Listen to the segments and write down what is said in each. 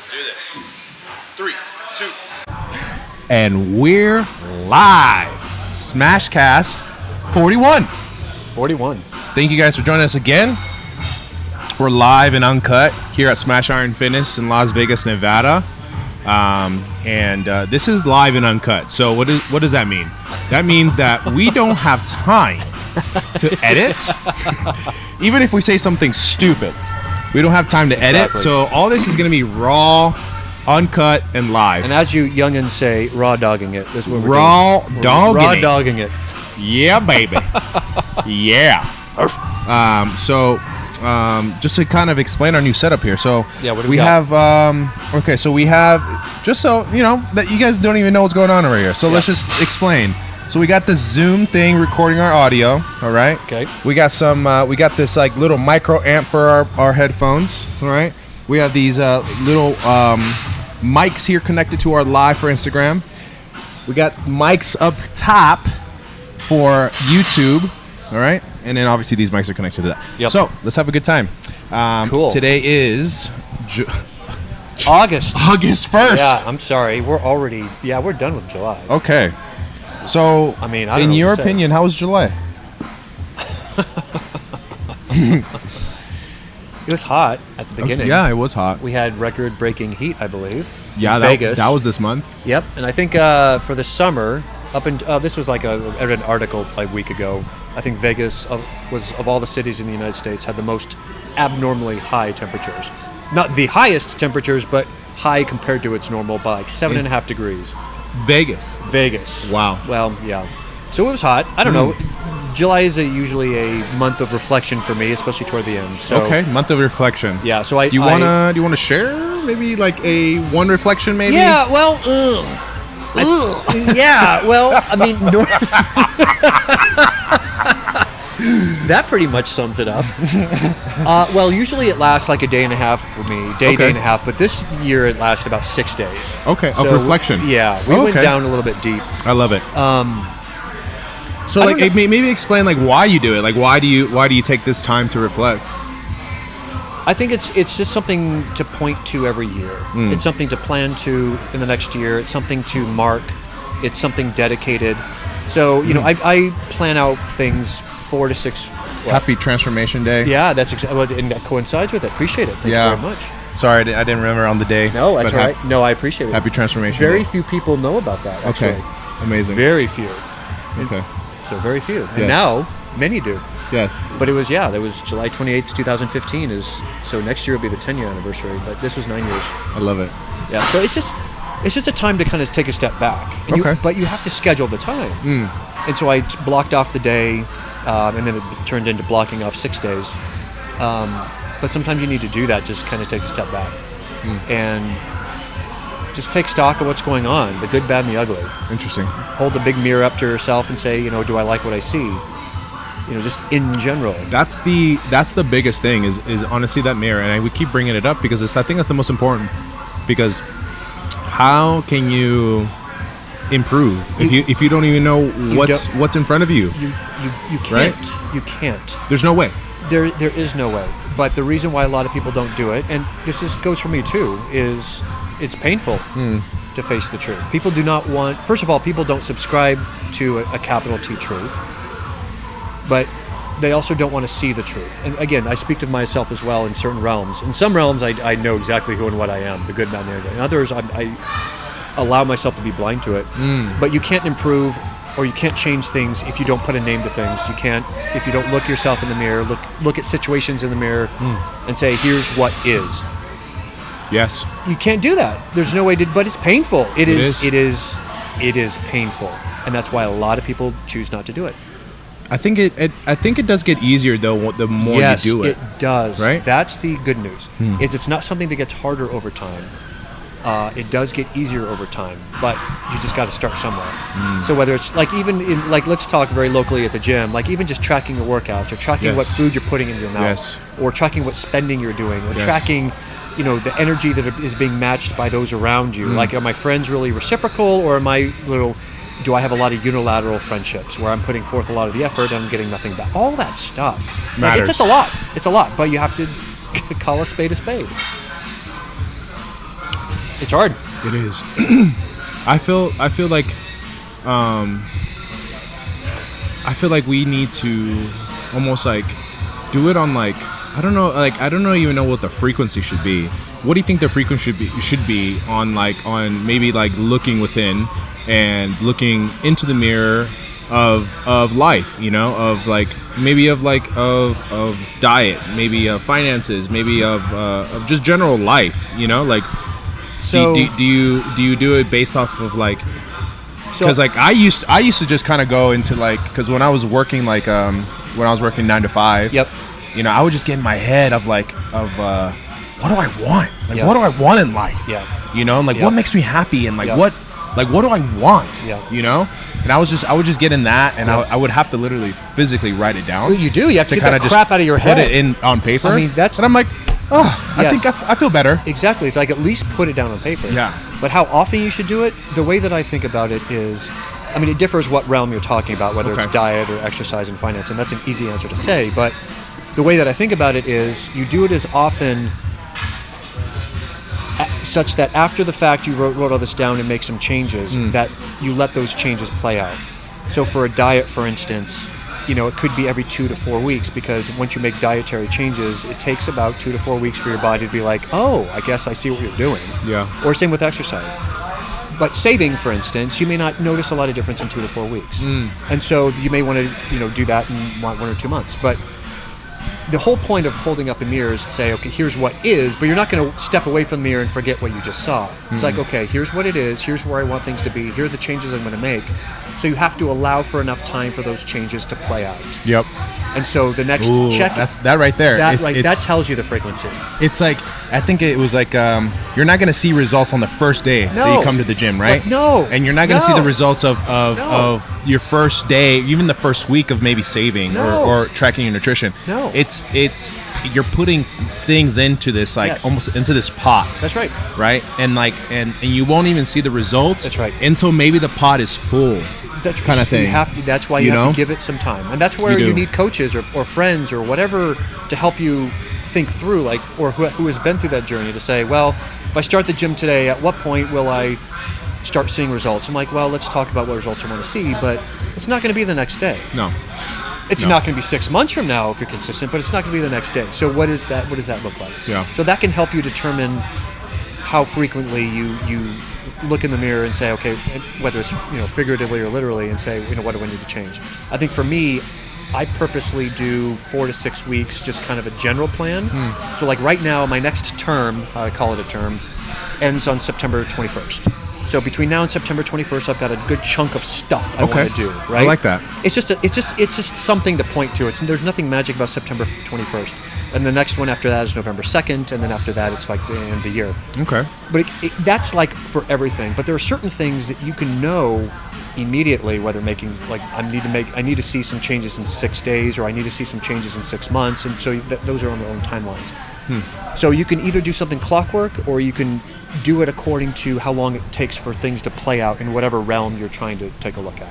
Let's do this. 3, 2. And we're live. Smashcast 41. 41. Thank you guys for joining us again. We're live and uncut here at Smash Iron Fitness in Las Vegas, Nevada. This is live and uncut. So what does that mean? That means that we don't have time to edit. Even if we say something stupid, we don't have time to edit. Exactly. So all this is going to be raw, uncut, and live. And as you youngins say, raw dogging it. This is what we're Raw doing. dogging Raw it. dogging it. Yeah, baby. Yeah. Just to kind of explain our new setup here. So Yeah, what do we we got? have so we have, just so you know that you guys don't even know what's going on over here. So let's just explain. So we got the Zoom thing recording our audio, all right? Okay. We got we got this like little micro amp for our headphones, all right? We have these little mics here connected to our live for Instagram. We got mics up top for YouTube, all right? And then obviously these mics are connected to that. Yep. So let's have a good time. Cool. Today is August. August 1st. Yeah, I'm sorry. We're done with July. Okay. So, I mean, I don't in know what your to say. opinion, how was July? It was hot at the beginning. Yeah, it was hot. We had record-breaking heat, I believe. Yeah, in that, Vegas. that was this month. Yep. And I think for the summer, this was like I read an article like a week ago. I think Vegas was of all the cities in the United States had the most abnormally high temperatures. Not the highest temperatures, but high compared to its normal by like 7.5 degrees. Vegas. Wow. Well, yeah. So it was hot. I don't know. July is usually a month of reflection for me, especially toward the end. So, Okay, month of reflection. Yeah. So Do you wanna share maybe like a one reflection maybe? Yeah. Well. Yeah. Well, I mean. That pretty much sums it up. Well, usually it lasts like a day and a half for me, day and a half. But this year it lasted about 6 days. Okay, of So, reflection. Yeah, we went down a little bit deep. I love it. So I like don't maybe explain like why you do it. Like why do you take this time to reflect? I think it's just something to point to every year. It's something to plan to in the next year. It's something to mark. It's something dedicated. So I plan out things 4 to 6. Happy Transformation Day. Yeah, that's exactly, and that coincides with it. Appreciate it. Thank you very much. Sorry, I didn't remember on the day. No, that's but all right. No, I appreciate it. Happy Transformation Very Day. few people know about that. Actually. Okay, amazing. Very few. Okay. So very few. And Yes. now many do. Yes. But it was July 28th, 2015 so next year will be the 10-year anniversary, but this was 9 years. I love it. Yeah, so it's just a time to kind of take a step back. And but you have to schedule the time. And so I blocked off the day, and then it turned into blocking off 6 days. But sometimes you need to do that, just kind of take a step back. And just take stock of what's going on, the good, bad, and the ugly. Interesting. Hold the big mirror up to yourself and say, do I like what I see? Just in general. That's the biggest thing is honestly that mirror, and we keep bringing it up because I think that's the most important. Because how can you improve if you don't even know what's in front of you? You can't. Right? You can't. There's no way. There is no way. But the reason why a lot of people don't do it, and goes for me too, is it's painful to face the truth. People do not want. First of all, people don't subscribe to a capital T truth, but they also don't want to see the truth. And again, I speak to myself as well in certain realms. In some realms, I know exactly who and what I am, the good, bad, and the ugly. In others, I allow myself to be blind to it. But you can't improve or you can't change things if you don't put a name to things. You can't if you don't look yourself in the mirror, look at situations in the mirror and say, here's what is. Yes. You can't do that. There's no way to, but it's painful. It is painful. And that's why a lot of people choose not to do it. I think it does get easier though the more you do it. Yes, it does. Right? That's the good news. It's not something that gets harder over time. It does get easier over time, but you just got to start somewhere. So whether it's like even in let's talk very locally at the gym, like even just tracking your workouts or tracking what food you're putting in your mouth, or tracking what spending you're doing, or tracking the energy that is being matched by those around you. Like, are my friends really reciprocal, or am I do I have a lot of unilateral friendships where I'm putting forth a lot of the effort and I'm getting nothing back? All that stuff. It's just a lot. It's a lot, but you have to call a spade a spade. It's hard. It is. I feel like we need to almost like do it on like I don't know even know what the frequency should be. What do you think the frequency should be on maybe like looking within and looking into the mirror of life, you know, of like maybe of diet, maybe of finances, maybe of just general life, you know, like So do you do it based off of like because like I used to just kind of go into like because when I was working when I was working 9 to 5, Yep. you know, I would just get in my head of what do I want? Like, Yep. what do I want in life? Yeah. You know, and like, Yep. what makes me happy? And like, Yep. what do I want? Yeah. You know? And I would just get in that, and Yep. I would have to literally physically write it down. Well, you do. You have to get kinda that crap out of your put head. it in on paper. I mean, that's- and I'm like, oh, I Yes. think I feel better. Exactly. It's like at least put it down on paper. Yeah. But how often you should do it, the way that I think about it is, I mean, it differs what realm you're talking about, whether it's Okay. diet or exercise and finance, and that's an easy answer to say. But the way that I think about it is you do it as often such that after the fact you wrote all this down and make some changes, that you let those changes play out. So for a diet, for instance, you know, it could be every 2 to 4 weeks, because once you make dietary changes, it takes about 2 to 4 weeks for your body to be like, oh, I guess I see what you're doing. Yeah. Or same with exercise. But saving, for instance, you may not notice a lot of difference in 2 to 4 weeks. And so you may want to, you know, do that in 1 or 2 months. But the whole point of holding up a mirror is to say, okay, here's what is, but you're not going to step away from the mirror and forget what you just saw. It's like, okay, here's what it is, here's where I want things to be, here are the changes I'm going to make. So you have to allow for enough time for those changes to play out. Yep. And so the next Ooh, check, that's that right there. that tells you the frequency. It's like I think it was like you're not going to see results on the first day that No. you come to the gym, right? But no. And you're not going to see No. the results of No. your first day, even the first week of maybe saving No. or tracking your nutrition. No. It's you're putting things into this like Yes. almost into this pot. That's right. Right? And like and you won't even see the results. That's right. Until maybe the pot is full. That's kind of thing. That's why you You have know? to give it some time, and that's where You do. you need coaches or friends or whatever to help you think through, like, or who has been through that journey to say, well, if I start the gym today, at what point will I start seeing results? I'm like, well, let's talk about what results I want to see, but it's not going to be the next day. No. It's No. not going to be 6 months from now if you're consistent, but it's not going to be the next day. So what is that? What does that look like? Yeah. So that can help you determine how frequently you look in the mirror and say, okay, whether it's, you know, figuratively or literally, and say, you know, what do I need to change? I think for me, I purposely do 4 to 6 weeks, just kind of a general plan. So like right now, my next term, I call it a term, ends on September 21st. So between now and September 21st, I've got a good chunk of stuff I Okay. want to do. Right? I like that. It's just something to point to. There's nothing magic about September 21st. And the next one after that is November 2nd, and then after that it's like the end of the year. Okay. But that's like for everything. But there are certain things that you can know immediately, whether making, like, I need to see some changes in 6 days, or I need to see some changes in 6 months, and so those are on their own timelines. So you can either do something clockwork, or you can do it according to how long it takes for things to play out in whatever realm you're trying to take a look at.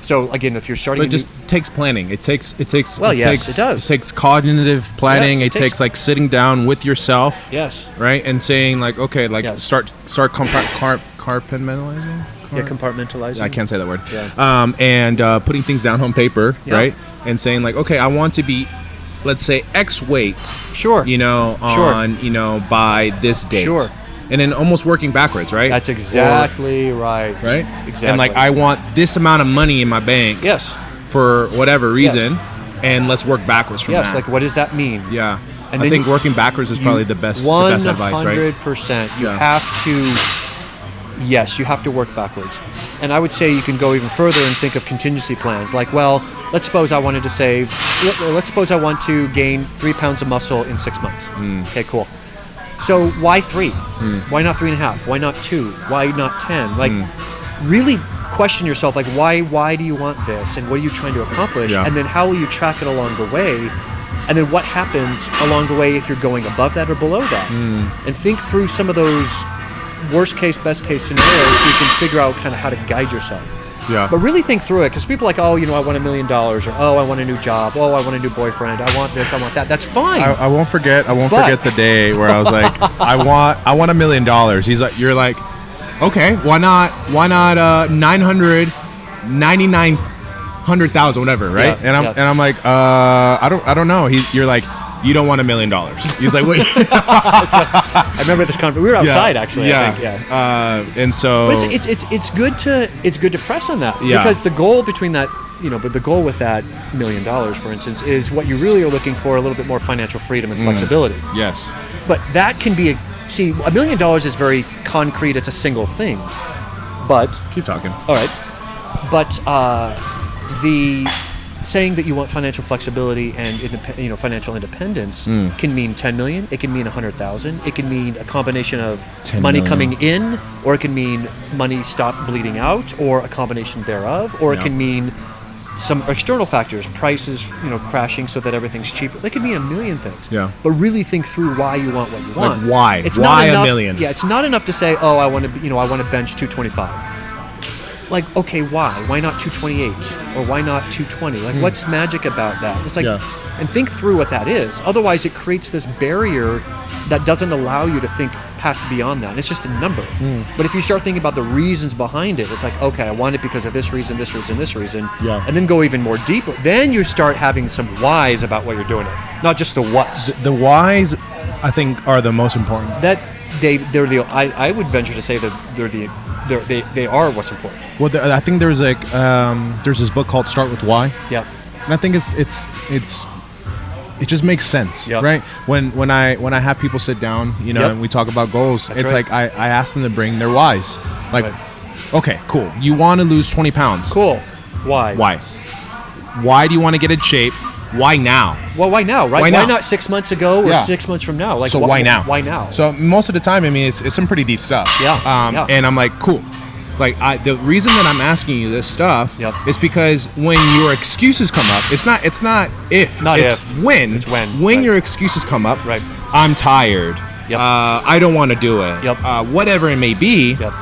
So again, if you're starting, But it just takes planning. It takes. Well, yes, takes, it does. It takes cognitive planning. Yes, it takes like sitting down with yourself. yes, Right, and saying like, okay, like Yes. start compartmentalizing. yeah, compartmentalizing. I can't say that word. Yeah. And putting things down on paper, Yeah. right, and saying like, okay, I want to be, let's say, X weight. Sure. You know, Sure. on by this date. Sure. And then almost working backwards, right? That's exactly right. Right. Exactly. And like, I want this amount of money in my bank. Yes. For whatever reason, and let's work backwards from Yes. that. Like, what does that mean? Yeah. And I then think you- working backwards is probably the best advice, right? 100%. You Yeah. have to. Yes, you have to work backwards. And I would say you can go even further and think of contingency plans. Like, well, let's suppose I wanted to save. Let's suppose I want to gain 3 pounds of muscle in 6 months. Okay, cool. So why 3? Why not 3.5? Why not 2? Why not 10? Like, really question yourself. Like, why do you want this, and what are you trying to accomplish? Yeah. And then how will you track it along the way? And then what happens along the way if you're going above that or below that? And think through some of those worst case, best case scenarios so you can figure out kind of how to guide yourself. Yeah. But really think through it, because people are like, oh, I want $1 million, or oh, I want a new job, oh, I want a new boyfriend, I want this, I want that. That's fine. I won't forget the day where I was like, I want $1 million. You're like, okay, why not 999,000, whatever, right? Yeah, and I'm like, I don't know. You're like, you don't want $1 million. He's like, wait. I remember this conference. We were outside actually. I think. And so, but it's good to press on that, because the goal between that, but the goal with that $1 million, for instance, is what you really are looking for: a little bit more financial freedom and flexibility. Yes. But that can be $1 million is very concrete. It's a single thing. But keep talking. All right. But the saying that you want financial flexibility and financial independence can mean 10 million. It can mean 100,000. It can mean a combination of money coming in, or it can mean money stop bleeding out, or a combination thereof, or it can mean some external factors, prices, crashing so that everything's cheaper. That could mean a million things. Yeah. But really think through why you want what you want. Like why? It's why not enough, $1 million? Yeah, it's not enough to say, oh, I want to bench 225. Like, okay, why? Why not 228? Or why not 220? Like, what's magic about that? It's like, and think through what that is. Otherwise, it creates this barrier that doesn't allow you to think past beyond that. And it's just a number. But if you start thinking about the reasons behind it, it's like, okay, I want it because of this reason, this reason, this reason. Yeah. And then go even more deeper. Then you start having some whys about what you're doing it. Not just the whats. The whys, I think, are the most important. I would venture to say that they are what's important. Well, I think there's this book called Start With Why. Yeah. And I think it just makes sense, right? When I have people sit down, and we talk about goals, it's right. like I ask them to bring their whys. Like, okay, cool. You want to lose 20 pounds. Cool. Why? Why do you want to get in shape? Why now? Well, why now, right? Why not 6 months ago or 6 months from now? Like, so why now? Why now? So most of the time, I mean, it's some pretty deep stuff. Yeah. And I'm like, cool. Like, the reason that I'm asking you this stuff is because when your excuses come up, it's not if. It's when. It's when. When your excuses come up. Right. I'm tired. Yep. I don't want to do it. Yep. Whatever it may be. Yep.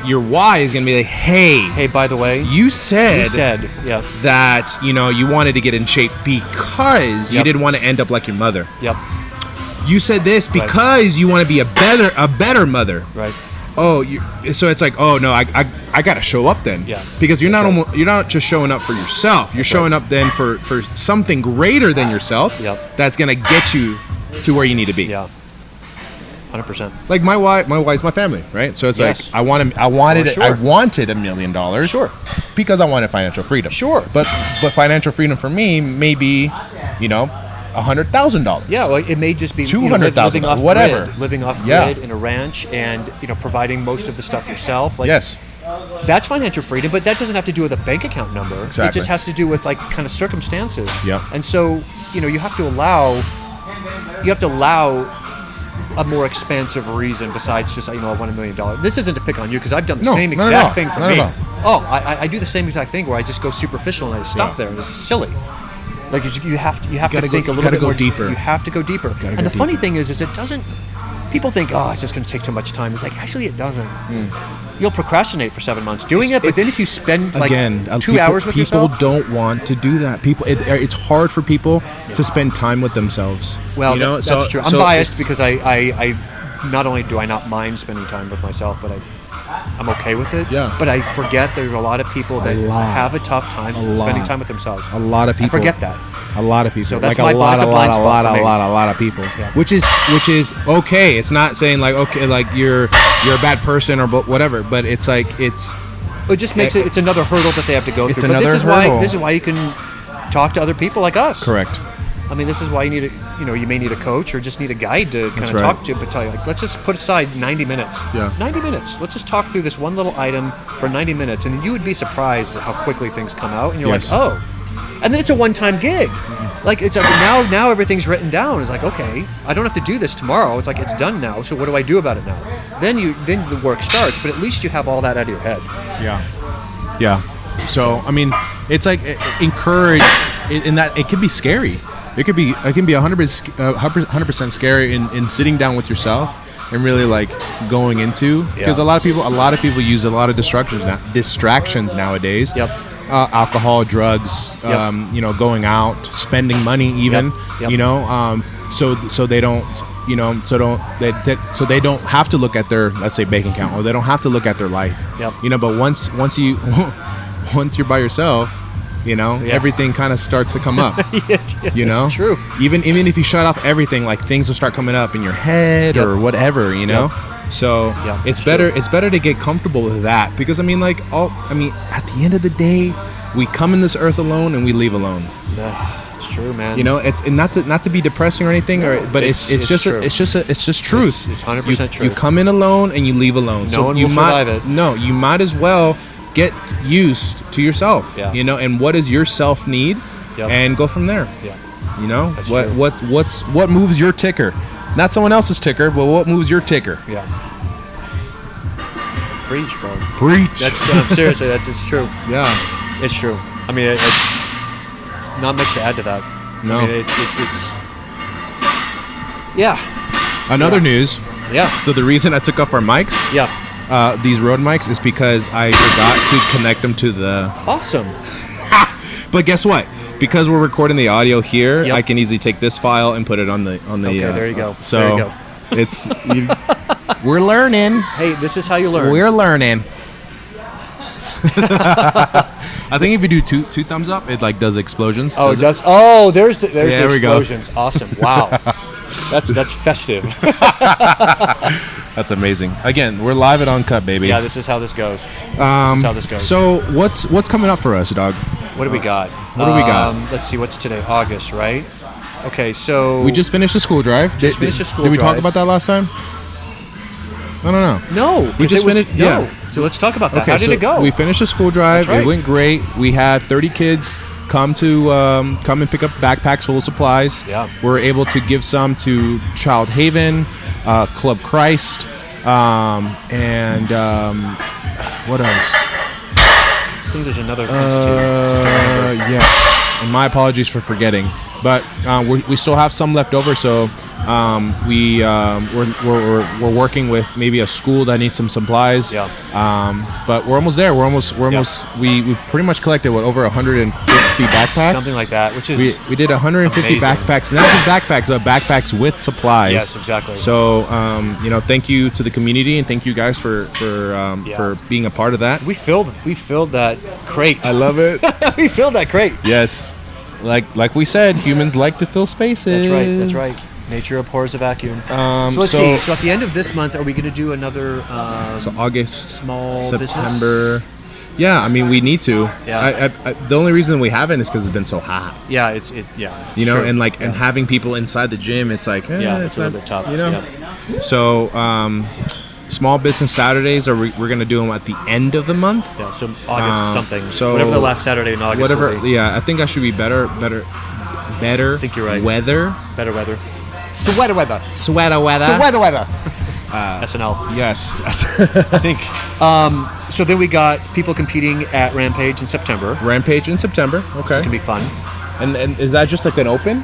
Your why is going to be like, hey, by the way, you said that you wanted to get in shape because you didn't want to end up like your mother. Yep. You said this because you want to be a better mother. Right. Oh, so it's like, oh no, I got to show up then. Yeah. Because you're not just showing up for yourself. You're showing up then for something greater than yourself. Yep. That's going to get you to where you need to be. Yeah. 100%. Like my wife's my family, right? So it's like I wanted $1 million. Sure. Because I wanted financial freedom. Sure. But financial freedom for me may be, $100,000. Yeah, well, it may just be $200,000, whatever. Living off grid in a ranch, and providing most of the stuff yourself. Like, yes. That's financial freedom, but that doesn't have to do with a bank account number. Exactly. It just has to do with like kind of circumstances. Yeah. And so, you have to allow a more expansive reason besides just, I want $1 million. This isn't to pick on you, because I've done the same exact thing for me. Oh, I do the same exact thing where I just go superficial and I just stop there. This is silly. Like, you have to think a little bit more deeper. You have to go deeper. And the funny thing is it doesn't. People think, oh, it's just going to take too much time. It's like, actually, it doesn't. You'll procrastinate for 7 months doing it, but then if you spend 2 hours with yourself, people don't want to do that. It's hard for people to spend time with themselves. Well, that's true. I'm biased because I not only do I not mind spending time with myself, but I'm okay with it. Yeah. But I forget there's a lot of people that have a tough time spending time with themselves. A lot of people. I forget that. A lot of people. So that's like a lot of people. Yeah. Which is okay. It's not saying like, okay, like you're a bad person or whatever, but it's like it just makes it's another hurdle that they have to go through. But this is why you can talk to other people like us. Correct. I mean, this is why you need you may need a coach or just need a guide to kind of talk to, but tell you, like, let's just put aside 90 minutes. Yeah. 90 minutes. Let's just talk through this one little item for 90 minutes, and you would be surprised at how quickly things come out, and you're like, oh. And then it's a one-time gig. Like, it's like now everything's written down. It's like, okay, I don't have to do this tomorrow. It's like, it's done now, so what do I do about it now? Then the work starts, but at least you have all that out of your head. Yeah. So, I mean, it's like encourage in that it can be scary. It can be 100% scary in sitting down with yourself and really like going into, because Yeah. a lot of people use a lot of distractions nowadays. Yep. Alcohol, drugs, Yep. going out, spending money, even, Yep. so they don't, so they don't have to look at their, let's say, bank account, or they don't have to look at their life. Yep. But once you once you're by yourself, everything kind of starts to come up. It's true. Even if you shut off everything, like things will start coming up in your head Yep. or whatever, Yep. So Yeah, it's it's better. true. It's better to get comfortable with that, because at the end of the day, we come in this earth alone and we leave alone. It's true, man. It's and not to be depressing or anything, but it's just true. it's just truth. It's 100% You truth. come in alone and you leave alone. No one will survive it. No, you might as well get used to yourself. Yeah. And what does your self need, Yep. and go from there. Yeah. That's What true. what moves your ticker? Not someone else's ticker, but what moves your ticker? Yeah. Preach, bro. Preach. Seriously, it's true. Yeah. It's true. I mean, it's not much to add to that. No. I mean, it's yeah. Another news. Yeah. So the reason I took off our mics, Yeah. these Rode mics, is because I forgot to connect them to the. Awesome. But guess what? Because we're recording the audio here, Yep. I can easily take this file and put it on the. Okay, there you go. So There you go. it's we're learning. Hey, this is how you learn. We're learning. I think if you do two thumbs up, it like does explosions. Oh, it does does. Oh, there's the There we go. explosions. Awesome. Wow. That's festive. That's amazing. Again, we're live at Uncut, baby. Yeah, this is how this goes. This is how this goes. So what's coming up for us, dog? What do we got? What do we got? Let's see. What's today? August, right? Okay, so We just finished a school drive. Just finished a school Did we talk drive. about that last time? I don't know. no. We 'cause just it was- finished- No. yeah. So let's talk about that. Okay, How did so it go? we finished a school drive. That's right. It went great. We had 30 kids come and pick up backpacks full of supplies. Yeah. We're able to give some to Child Haven, Club Christ, and what else? I think there's another entity. Yes. And my apologies for forgetting, but we still have some left over. So we're working with maybe a school that needs some supplies. Yeah. But we're almost there. We're almost. We pretty much collected over 150 backpacks. Something like that, which is We did 150 amazing. backpacks, not just backpacks, but backpacks with supplies. Yes, exactly. So thank you to the community, and thank you guys for being a part of that. we filled that crate. I love it. We filled that crate. Yes, like we said, humans like to fill spaces. That's right. Nature abhors a vacuum. So let's so- see. So at the end of this month, are we going to do another So August, small September. Yeah, I mean we need to. Yeah. I the only reason we haven't is because it's been so hot. business? Yeah, it's You know, true. and having people inside the gym, it's like Yeah, it's a not- little bit tough. You know. Yeah. So small business Saturdays we're gonna do them at the end of the month. Yeah, so August something. so whatever the last Saturday in August. Whatever. will be. Yeah, I think I should be better. I think you're right. Weather. Better weather. Sweater weather. Sweater weather. Sweater weather. SNL. Yes. I think. So then we got people competing at Rampage in September. Rampage in September. Okay. It's gonna be fun. And is that just like an open?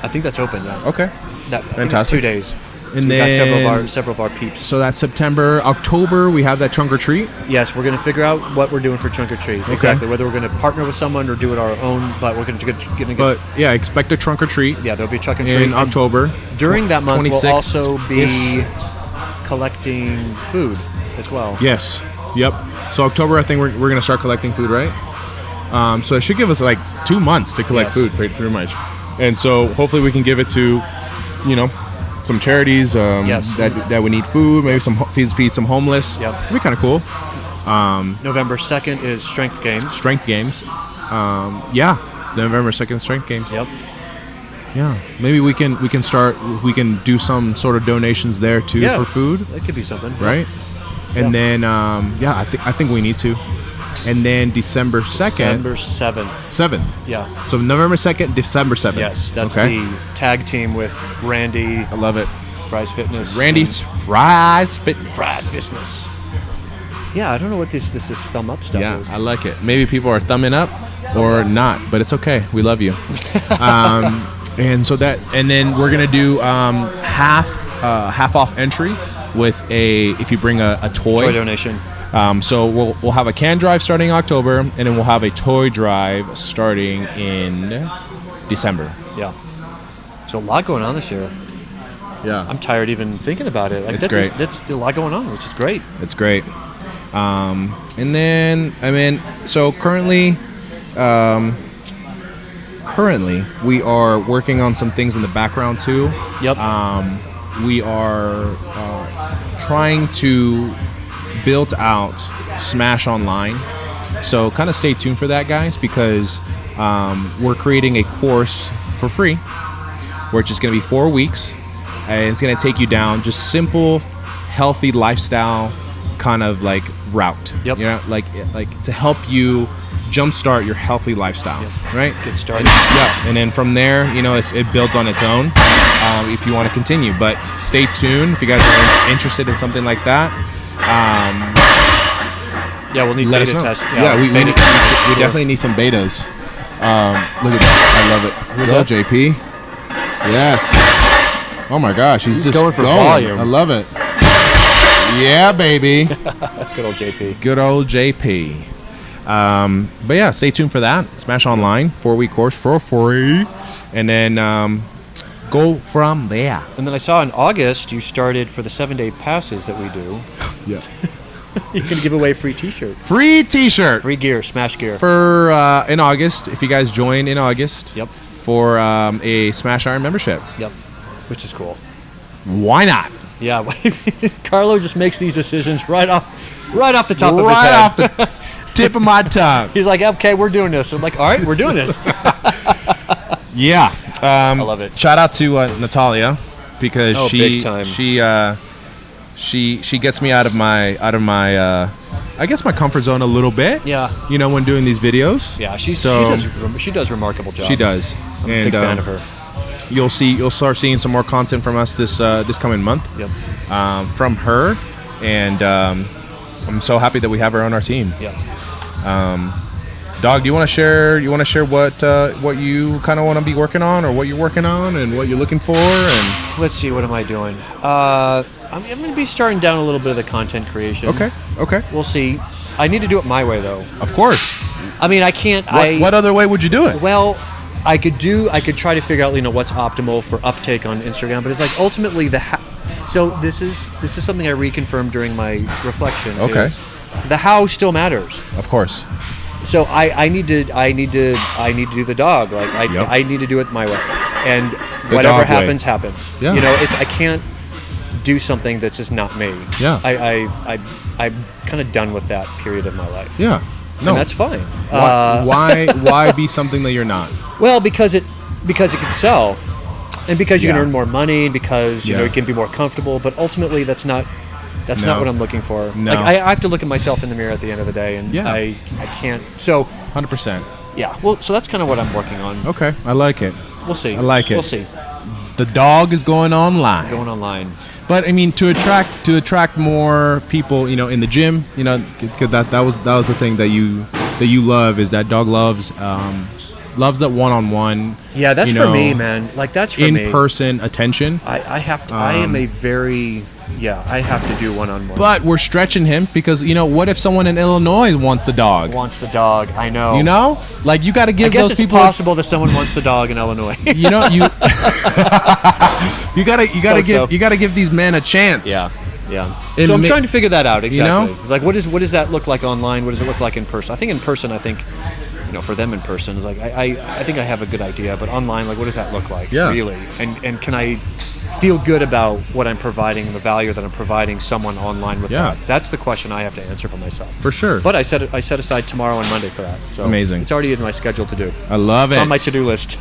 I think that's open. Yeah. Okay. That, I think it's Fantastic. 2 days. And we then got several of our peeps. So that's September. October we have that trunk or treat. Yes, we're going to figure out what we're doing for trunk or treat. Exactly. Whether we're going to partner with someone or do it our own, but we're going to get. But yeah, expect a trunk or treat Yeah, there'll be a trunk and treat in October. During that month, 26th. we'll also be collecting food as well. Yes. Yep. So October, I think we're gonna start collecting food, right? So it should give us like 2 months to collect Yes. food, pretty much. And so hopefully we can give it to, some charities Yes. that would need food. Maybe feed some homeless. Yep. It'd be kind of cool. November 2nd is Strength Games. Strength games. Yeah. November 2nd, strength games. Yep. Yeah. Maybe we can do some sort of donations there too Yeah. for food. That could be something. Right? And then I think we need to. And then December 2nd, December 7th. 7th. Yeah. So November 2nd, December 7th. Yes, that's okay. the tag team with Randy, I love it. Fries Fitness. Randy's Fries Fitness. Fries Fitness. Yeah, I don't know what this is thumb up stuff Yeah, is. I like it. Maybe people are thumbing up or not, but it's okay. We love you. And then we're gonna do half off entry if you bring a Toy donation. So we'll have a can drive starting October, and then we'll have a toy drive starting in December. Yeah. So a lot going on this year. Yeah, I'm tired even thinking about it. Like, it's great. That's a lot going on, which is great. It's great. And then, I mean, so currently we are working on some things in the background too. Yep. We are trying to build out Smash Online. So kind of stay tuned for that, guys, because we're creating a course for free, where it's just going to be 4 weeks. And it's going to take you down just simple, healthy lifestyle kind of like route. Yep. You know, like to help you jumpstart your healthy lifestyle, right? Get started. And then from there, you know, it builds on its own if you want to continue. But stay tuned if you guys are interested in something like that. Yeah, we'll need Let beta us know. tests. We beta definitely need some betas. Look at that. I love it. Who's Go, that? JP. Yes. Oh my gosh, he's just going for volume. I love it. Yeah, baby. Good old JP. Good old JP. But yeah, stay tuned for that. Smash Online, 4-week course for free. And then go from there. And then I saw in August you started for the 7-day passes that we do. Yeah. You can give away a free T-shirt. Free t-shirt. Free gear, Smash gear. For in August, if you guys join in August. Yep. For a Smash Iron membership. Yep. Which is cool. Why not? Yeah. Carlo just makes these decisions right off the top of his head. Right off the tip of my tongue. He's like, okay, we're doing this. I'm like, all right, we're doing it. Yeah. I love it. Shout out to Natalia, because big time. she gets me out of my I guess my comfort zone a little bit. Yeah. You know, when doing these videos. Yeah, she does a remarkable job. She does. I'm a big fan of her. You'll start seeing some more content from us this coming month. Yep. From her, and I'm so happy that we have her on our team. Yep. Dog, do you want to share? What you kind of want to be working on, or what you're working on, and what you're looking for? And Let's see, what am I doing? I'm going to be starting down a little bit of the content creation. Okay. We'll see. I need to do it my way, though. Of course. I mean, I can't. What other way would you do it? Well, I could try to figure out, what's optimal for uptake on Instagram, but it's like ultimately so this is something I reconfirmed during my reflection. Okay. Is the how still matters. Of course. So I need to do the dog. Like I need to do it my way, and whatever happens. Yeah. I can't do something that's just not me. Yeah. I'm kind of done with that period of my life. Yeah. No. And that's fine. Why be something that you're not? Well, because it can sell, and because you can Yeah. earn more money, and because Yeah. it can be more comfortable. But ultimately, that's not No. what I'm looking for. No. Like I have to look at myself in the mirror at the end of the day, and Yeah. I can't. So 100%. yeah. Well, so that's kind of what I'm working on. Okay, I like it. We'll see. I like it. We'll see. The dog is going online. Going online. But I mean, to attract more people, in the gym, because that was the thing that you love, is that dog loves that one-on-one. Yeah, that's for me, man. Like that's for me. In-person attention. I have to. I am a very I have to do one-on-one. But we're stretching him because what if someone in Illinois wants the dog? Wants the dog. I know. Like you got to give I guess those it's people. possible that someone wants the dog in Illinois. You gotta give these men a chance. Yeah. And So I'm trying to figure that out exactly. know? It's like, what does that look like online? What does it look like in person? I think in person, for them in person, is like I think I have a good idea, but online, like, what does that look like? Yeah. Really? And can I feel good about what I'm providing, the value that I'm providing someone online with Yeah. that? That's the question I have to answer for myself. For sure. But I set aside tomorrow and Monday for that. So Amazing. It's already in my schedule to do. I love it. It's on my to-do list.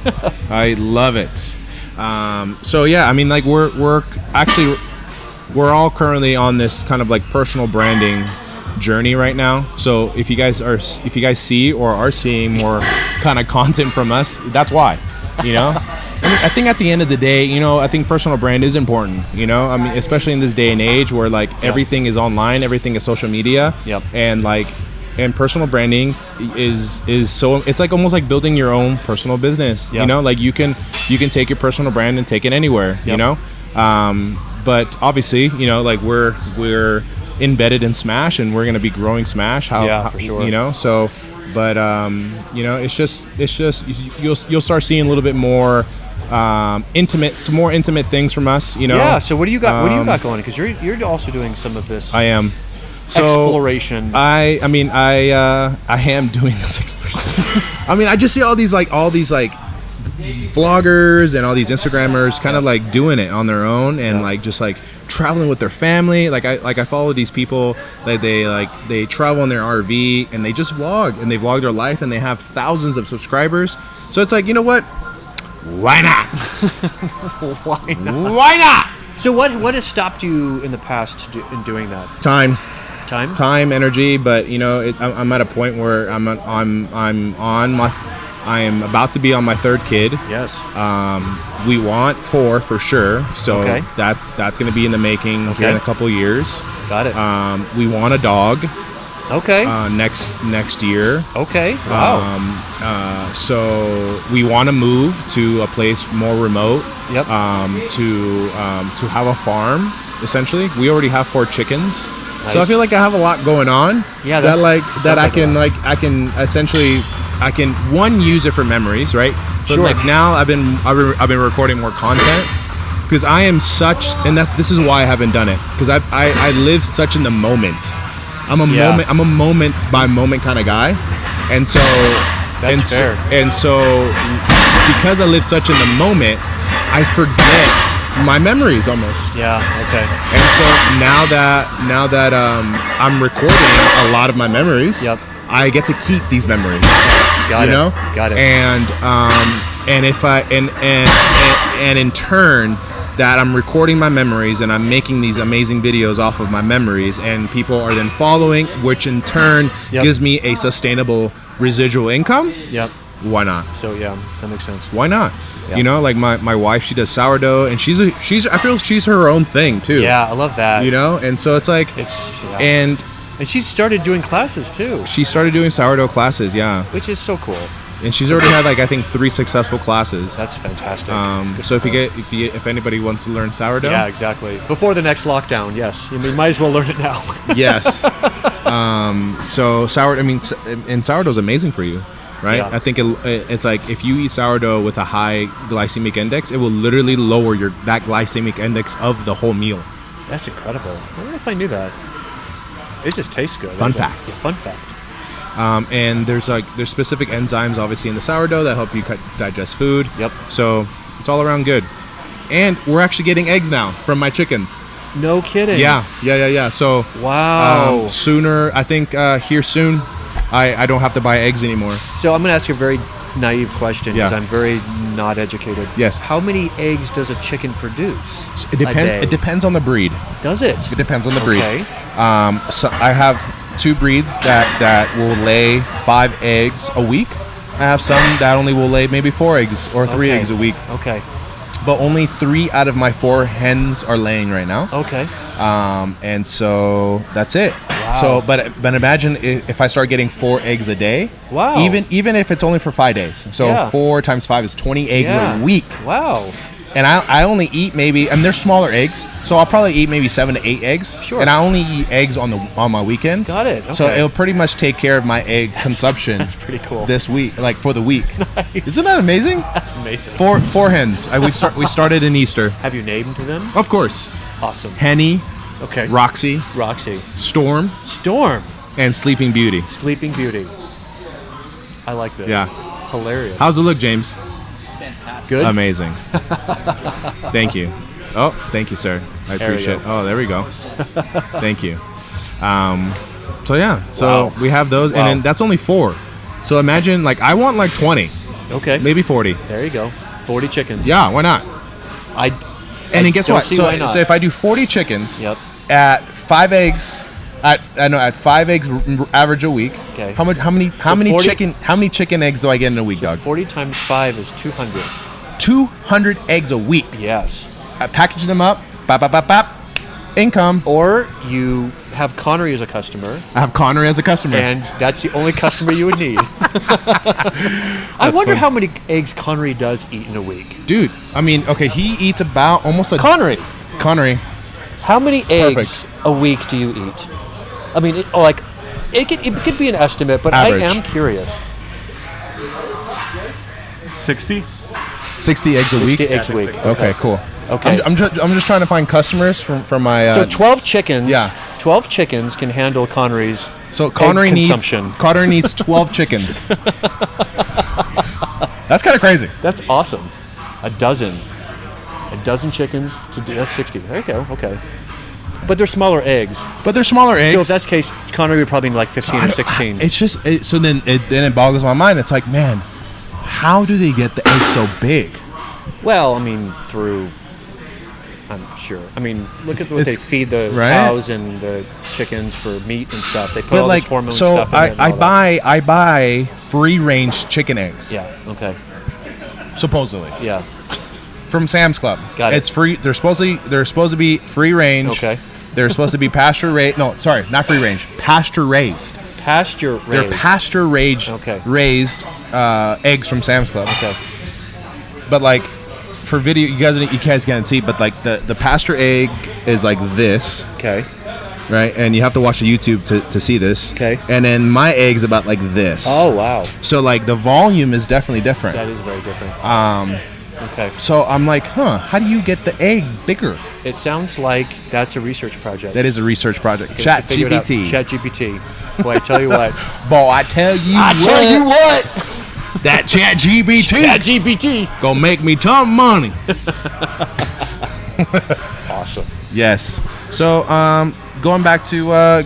I love it. So yeah, I mean, like we're all currently on this kind of like personal branding journey right now. So if you guys see or are seeing more kind of content from us, that's why. I think at the end of the day, I think personal brand is important. I mean, especially in this day and age where like everything is online, everything is social media. Yep. And personal branding is so, it's like almost like building your own personal business. Yep. Like you can take your personal brand and take it anywhere. Yep. but obviously, like we're embedded in Smash, and we're going to be growing Smash. For sure. So, but it's just you'll start seeing a little bit more some more intimate things from us. Yeah. So what do you got? What do you got going? Because you're also doing some of this. I am. So exploration. I am doing this exploration. I mean, I just see all these vloggers and all these Instagrammers kind of like doing it on their own and like just like traveling with their family. I follow these people that they travel in their RV and they just vlog, and they vlog their life, and they have thousands of subscribers. So it's like, you know what? Why not? Why not? Why not? So what has stopped you in the past in doing that? Time, energy, but I'm at a point where I am about to be on my third kid. Yes. We want 4 for sure. So that's going to be in the making here in a couple years. Got it. We want a dog. Okay. Next year. Okay. Wow. So we want to move to a place more remote. Yep. To have a farm. Essentially, we already have 4 chickens. Nice. So I feel like I have a lot going on. Yeah. I can essentially use it for memories, right? So sure. Like now I've been recording more content because I am this is why I haven't done it, because I live such in the moment. I'm a moment by moment kind of guy, and so that's fair. And so because I live such in the moment, I forget my memories almost. Yeah. Okay. And so now that I'm recording a lot of my memories, yep, I get to keep these memories. Got it. Got it. And if and in turn, that I'm recording my memories and I'm making these amazing videos off of my memories, and people are then following, which in turn gives me a sustainable residual income. Yep. Why not? So yeah, that makes sense. Why not? Yeah. Like my wife, she does sourdough, and I feel she's her own thing too. Yeah, I love that. And so it's like and she started doing classes too. She started doing sourdough classes, which is so cool. And she's already had I think 3 successful classes. That's fantastic. So if anybody wants to learn sourdough, yeah, exactly. Before the next lockdown, yes, you might as well learn it now. Yes. So sourdough is amazing for you, right? Yeah. I think it's like if you eat sourdough with a high glycemic index, it will literally lower that glycemic index of the whole meal. That's incredible. I wonder if I knew that. It just tastes good. Fun fact. Fun fact. And there's specific enzymes obviously in the sourdough that help you digest food. Yep. So it's all around good. And we're actually getting eggs now from my chickens. No kidding. Yeah. So wow. Sooner, I think here soon, I don't have to buy eggs anymore. So I'm going to ask you a very naive question because I'm very not educated. Yes. How many eggs does a chicken produce? It depends on the breed. Does it? It depends on the breed. Okay. So I have 2 breeds that will lay 5 eggs a week. I have some that only will lay maybe 4 eggs or 3 eggs a week. Okay. But only 3 out of my 4 hens are laying right now. Okay. And so that's it. Wow. So, but imagine if I start getting 4 eggs a day. Wow. Even if it's only for 5 days. So 4 times 5 is 20 eggs a week. Wow. And I only eat maybe, and they're smaller eggs, so I'll probably eat maybe 7 to 8 eggs. Sure. And I only eat eggs on my weekends. Got it. Okay. So it'll pretty much take care of my egg consumption. That's pretty cool. This week, for the week. Nice. Isn't that amazing? That's amazing. 4 hens. We started in Easter. Have you named them? Of course. Awesome. Henny. Okay. Roxy. Storm. And Sleeping Beauty. Sleeping Beauty. I like this. Yeah. Hilarious. How's it look, James? Good. Amazing. Thank you. Oh, thank you, sir. I appreciate it. Oh, there we go. Thank you. So we have those, and then that's only 4. So imagine, I want 20. Okay. Maybe 40. There you go. 40 chickens. Yeah, why not? And then guess what? So if I do 40 chickens at 5 eggs, at 5 eggs average a week. Okay. How many chicken eggs do I get in a week, dog? 40 times 5 is 200. 200 eggs a week. Yes. I package them up. Bop, bop, bop, bop. Income. Or you have Connery as a customer. I have Connery as a customer. And that's the only customer you would need. I wonder how many eggs Connery does eat in a week. Dude, he eats about almost a... Connery. How many eggs Perfect. a week do you eat? I mean, it could be an estimate, but Average. I am curious. 60? 60 eggs a week. 60 eggs a week. Okay, cool. Okay. I'm just trying to find customers from my. So 12 chickens. yeah. 12 chickens can handle Connery's So Connery egg needs consumption. 12 chickens. That's kind of crazy. That's awesome. A dozen chickens to do that's 60. There you go. Okay. But they're smaller eggs. But they're smaller eggs. So if that's the case, Connery would probably need like 15 or 16. It's just so then it boggles my mind. It's like, man, how do they get the eggs so big? Well, I mean, I'm sure. I mean, look at what they feed the right? cows and the chickens for meat and stuff. They put But all like, this hormone so stuff in it and all that. I buy free range chicken eggs. Yeah. Okay. Supposedly Yeah. from Sam's Club. Got it. It's free. They're supposed to be free range. Okay. They're supposed to be pasture raised. No, sorry, not free range. Pasture raised. Pasture raised. They're pasture raised. Okay. Raised eggs from Sam's Club. Okay. But like for video, you guys can't see, but like the pasture egg is like this, Okay. right? And you have to watch the YouTube to see this. Okay. And then my egg's about like this. Oh wow. So like the volume is definitely different. That is very different. Okay. So I'm like, how do you get the egg bigger? It sounds like that's a research project. That is a research project. Okay, Chat to figure it out. GPT. Chat GPT. Boy, I tell you what. Boy, I tell you what. That Chat GPT. Chat GPT. Gonna make me ton money. Awesome. Yes. So going back to the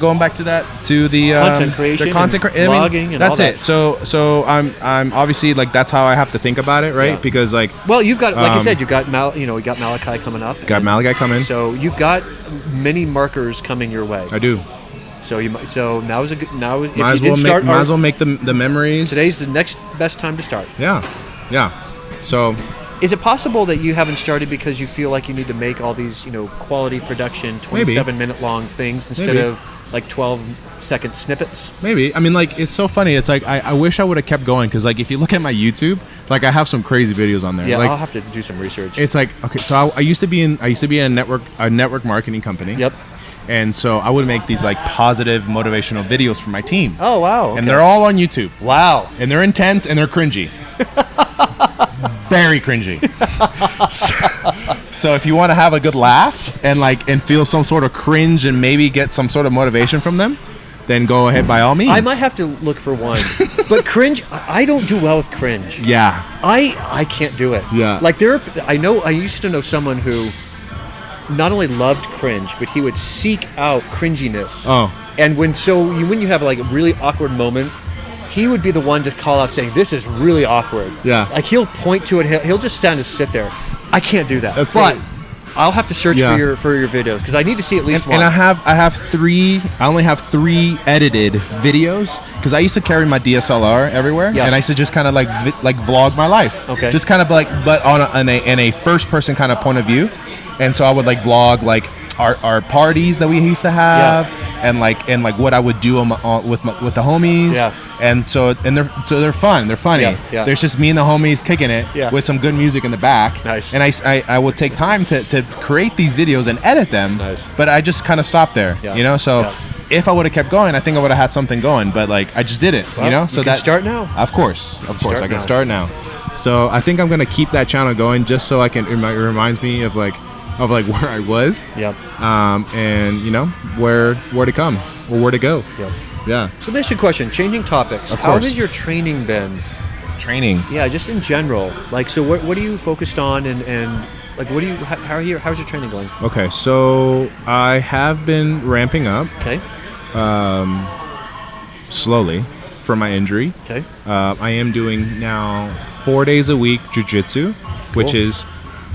Content creation and vlogging and that's all it. that. So I'm obviously like that's how I have to think about it, right? Yeah. Because like Well, you've got, like you said, you got we got Malachi coming up. got Malachi coming. So you've got many markers coming your way. I do. So now is a good if Might you as didn't start well make the memories. today's the next best time to start. Yeah. So Is it possible that you haven't started because you feel like you need to make all these, quality production, 27-minute long things instead Maybe. of like 12-second snippets? maybe. I mean, like it's so funny. It's like I wish I would have kept going because like if you look at my YouTube, like I have some crazy videos on there. Yeah, like, I'll have to do some research. it's like okay, so I used to be in a network marketing company. Yep. And so I would make these like positive motivational videos for my team. Oh wow. Okay. And they're all on YouTube. wow. And they're intense and they're cringy. Very cringy. So if you want to have a good laugh and feel some sort of cringe and maybe get some sort of motivation from them, then go ahead by all means. I might have to look for one. But cringe, I don't do well with cringe. Yeah. I can't do it. Yeah. Like I used to know someone who not only loved cringe, but he would seek out cringiness. Oh. And when you have like a really awkward moment, he would be the one to call out saying, "This is really awkward." Yeah. Like he'll point to it. He'll just stand and sit there. I can't do that. That's but right. I'll have to search Yeah. for your videos because I need to see at least one. And I only have three edited videos because I used to carry my DSLR everywhere, Yeah. and I used to just kind of like vlog my life. Okay. Just kind of like, but in a first person kind of point of view, and so I would like vlog like our parties that we used to have, and like what I would do with the homies. Yeah. And so they're fun. They're funny. Yeah, yeah. There's just me and the homies kicking it Yeah. with some good music in the back. Nice. And I would take time to create these videos and edit them. Nice. But I just kind of stopped there. Yeah. So Yeah. if I would have kept going, I think I would have had something going. But like I just didn't. Well, So you can start now. Of course, I Start can now. start now. So I think I'm gonna keep that channel going just so I can. It reminds me of like where I was. Yep. And where to come or where to go. Yep. Yeah. So basic question, changing topics. Of How course. has your training been? Training. Yeah, just in general. Like, so what are you focused on and like, how's your training going? Okay, so I have been ramping up Okay. slowly for my injury. Okay. I am doing now 4 days a week jiu-jitsu, which Cool. is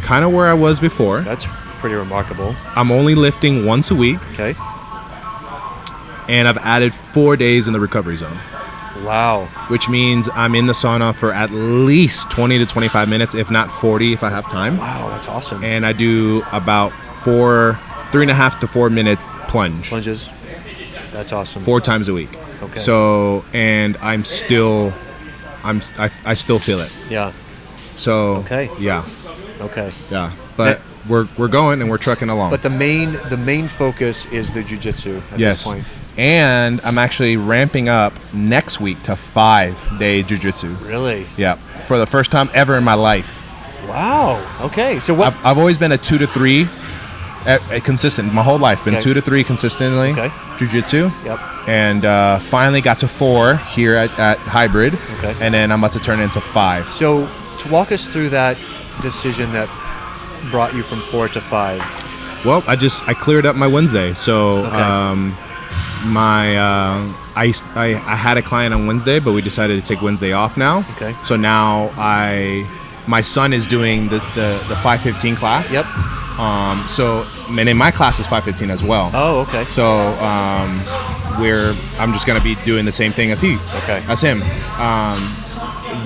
kind of where I was before. That's pretty remarkable. I'm only lifting once a week, Okay. and I've added 4 days in the recovery zone, Wow. which means I'm in the sauna for at least 20 to 25 minutes, if not 40 if I have time. Wow, that's awesome. And I do about 3.5 to 4 minute plunge Plunges. That's awesome. 4 times a week. Okay. So, and I still feel it. Yeah. So Okay. yeah, Okay. yeah. But we're going and we're trucking along. But the main focus is the jiu-jitsu at this point. And I'm actually ramping up next week to 5-day jiu-jitsu. Really? Yeah, for the first time ever in my life. Wow. Okay. So what? I've always been a 2 to 3 consistent my whole life. Been 2 to 3 consistently. Okay. Jiu-jitsu. Yep. And finally got to 4 here at Hybrid. Okay. And then I'm about to turn it into 5. So to walk us through that decision that brought you from 4 to 5. Well, I cleared up my Wednesday. So Okay. I had a client on Wednesday, but we decided to take Wednesday off now. Okay. So now my son is doing the 5:15 class. Yep. And in my class is 5:15 as well. Oh, okay. So I'm just gonna be doing the same thing as him.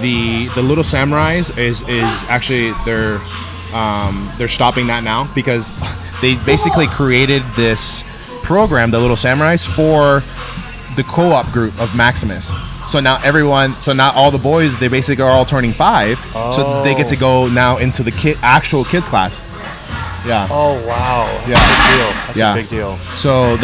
The Little Samurais is actually they're stopping that now because they basically created this program, the Little Samurais, for the co-op group of Maximus. So now all the boys, they basically are all turning 5, so they get to go now into the actual kids class. Yeah. Oh wow. Yeah. That's a big deal. So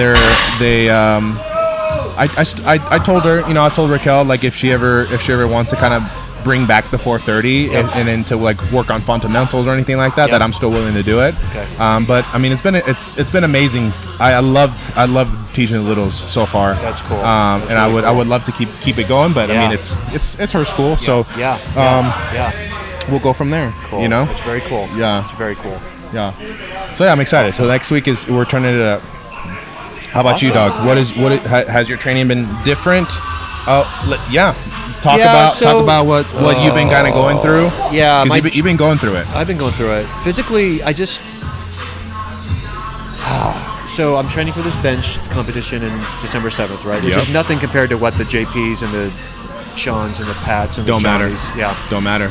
I told her, I told Raquel, like if she ever wants to kind of bring back the 430 and then to like work on fundamentals or anything like that, that I'm still willing to do it. Okay. But I mean, it's been amazing. I love teaching the littles so far. That's cool. And I would love to keep it going, but I mean, it's her school, so we'll go from there. Cool. It's very cool. Yeah. It's very cool. Yeah. So yeah, I'm excited. So next week we're turning it up. How about you, dog? Has your training been different? Talk about what you've been kind of going through. Yeah, because you've been going through it. I've been going through it. Physically, so I'm training for this bench competition in December 7th, right? Which is nothing compared to what the JPs and the Seans and the Pats and the Johnnies. Yeah. Don't matter.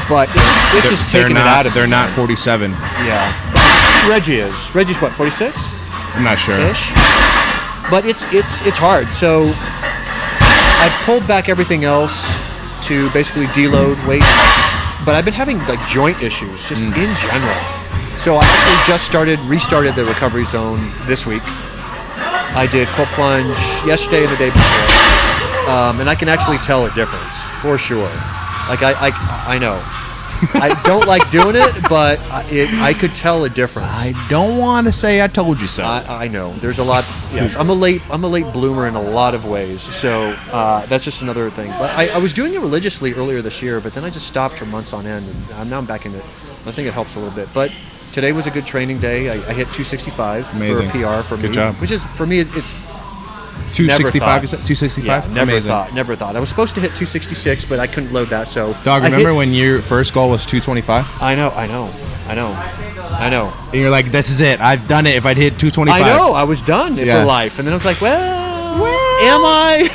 But it's just taking it out of They're not 47. Yeah. Reggie is. Reggie's what, 46? I'm not sure. Ish. But it's hard. So I pulled back everything else to basically deload weight. But I've been having like joint issues just in general. So I actually just restarted the recovery zone this week. I did cold plunge yesterday and the day before. And I can actually tell a difference for sure. Like I know. I don't like doing it, but I could tell a difference. I don't want to say I told you so. I know. There's a lot. Yes, I'm a late bloomer in a lot of ways. So that's just another thing. But I was doing it religiously earlier this year, but then I just stopped for months on end, and now I'm back in it. I think it helps a little bit. But today was a good training day. I hit 265 Amazing. for a PR for me. Good job. Which is for me it's 265. You said 265. Yeah, never Amazing. thought. I was supposed to hit 266, but I couldn't load that. So dog, remember when your first goal was 225? I know. And you're like, this is it. I've done it. If I'd hit 225, I know. I was done for life. And then I was like, well, am I?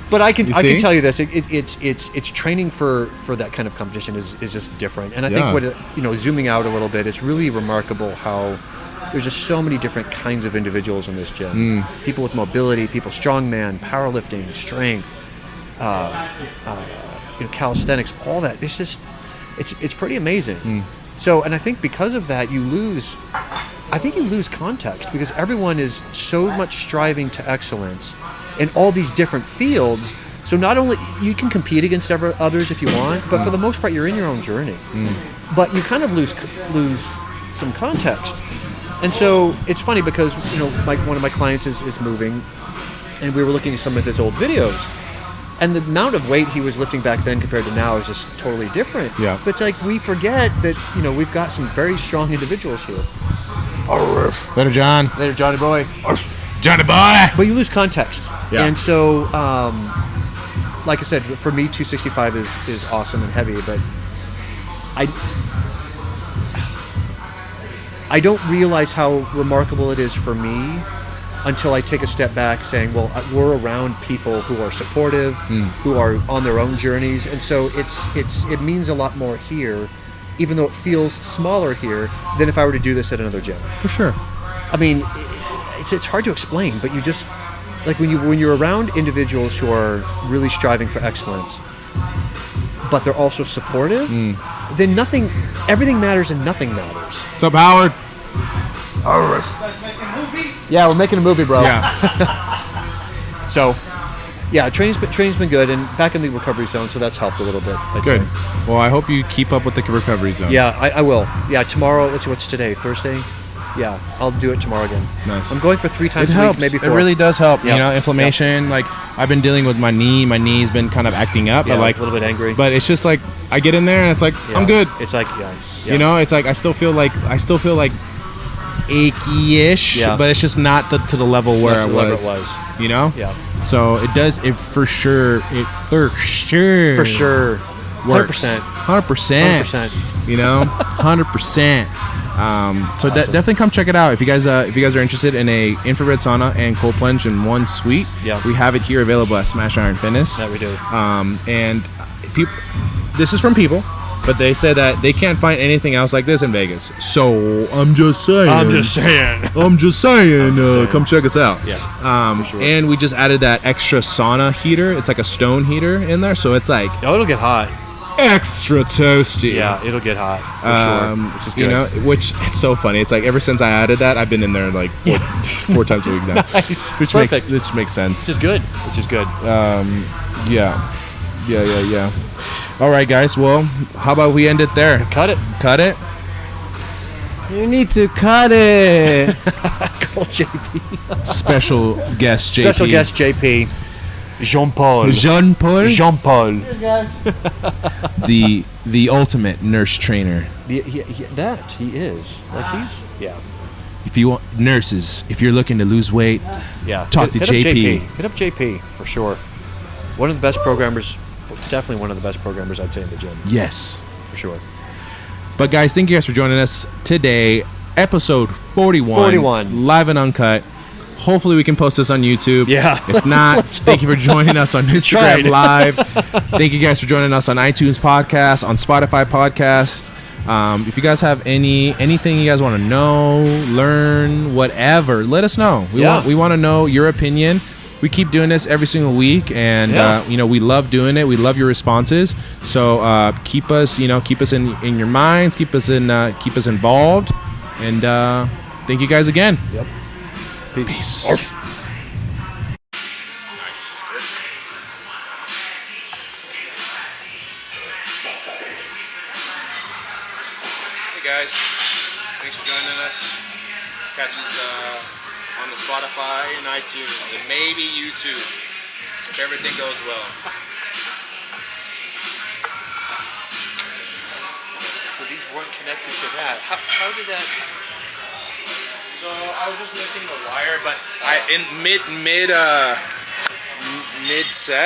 But I can tell you this. It's training for that kind of competition is just different. And I think zooming out a little bit, it's really remarkable how there's just so many different kinds of individuals in this gym. People with mobility, people strongman, powerlifting, strength, calisthenics, all that. It's just it's pretty amazing. So, and I think because of that, you lose context because everyone is so much striving to excellence in all these different fields. So not only you can compete against others if you want, but for the most part, you're in your own journey. But you kind of lose some context. And so it's funny because one of my clients is moving, and we were looking at some of his old videos, and the amount of weight he was lifting back then compared to now is just totally different. Yeah. But it's like we forget that we've got some very strong individuals here. Later, John. Later, Johnny boy. Johnny boy. But you lose context. Yeah. And so, like I said, for me, 265 is awesome and heavy, but I don't realize how remarkable it is for me until I take a step back saying, well, we're around people who are supportive, who are on their own journeys. And so it means a lot more here, even though it feels smaller here than if I were to do this at another gym. For sure. I mean, it's hard to explain, but you just, like when you're around individuals who are really striving for excellence, but they're also supportive, then everything matters and nothing matters. What's up, Howard? Yeah, we're making a movie, bro. Yeah. So, yeah, training's been good, and back in the recovery zone, so that's helped a little bit. I'd Good. say. Well, I hope you keep up with the recovery zone. Yeah, I will. Yeah, tomorrow. What's today? Thursday. Yeah, I'll do it tomorrow again. Nice. I'm going for 3 times It a helps. week, maybe 4. It really does help. Yep. You know, inflammation. Like I've been dealing with my knee. My knee's been kind of acting up. Yeah, but like a little bit angry. But it's just like I get in there and it's like Yeah. I'm good. It's like yeah. You know, it's like I still feel like achy-ish. Yeah. But it's just not to the level where Not it the level was. it was. You know. Yeah. So it does. It for sure. For sure. Works. 100%. 100%. 100%. You know, 100%. So definitely come check it out if you guys are interested in a infrared sauna and cold plunge in one suite. Yeah. We have it here available at Smash Iron Fitness. That we do. And this is from people, but they said that they can't find anything else like this in Vegas. So I'm just saying. Come check us out. Yeah. For sure. And we just added that extra sauna heater. It's like a stone heater in there, so it's like Oh, it'll get hot. extra toasty. Yeah, it'll get hot for sure, which is good. You know, which it's so funny. It's like ever since I added that, I've been in there like 4 times a week now. Nice. Which Perfect. makes sense. Which is good. Which is good. Yeah. All right, guys. Well, how about we end it there? Cut it. Cut it. You need to cut it. Call JP. Special guest JP. Special guest JP. Jean-Paul. Jean-Paul. Jean-Paul. The ultimate nurse trainer. He is. Like he's If you want nurses, if you're looking to lose weight, talk to hit JP. Hit up JP for sure. One of the best programmers. Definitely one of the best programmers I'd say in the gym. Yes. For sure. But guys, thank you guys for joining us today. Episode 41. 41. Live and uncut. Hopefully we can post this on YouTube. Yeah. If not, thank you for joining us on Instagram Live. Thank you guys for joining us on iTunes Podcast, on Spotify Podcast. If you guys have anything you guys want to know, learn, whatever, let us know. We want to know your opinion. We keep doing this every single week, and we love doing it. We love your responses. So keep us in your minds. Keep us involved, and thank you guys again. Yep. Peace. Nice. Hey guys, thanks for joining us. Catch us on the Spotify and iTunes and maybe YouTube if everything goes well. So these weren't connected to that. How did that? So I was just missing the wire, but in mid set.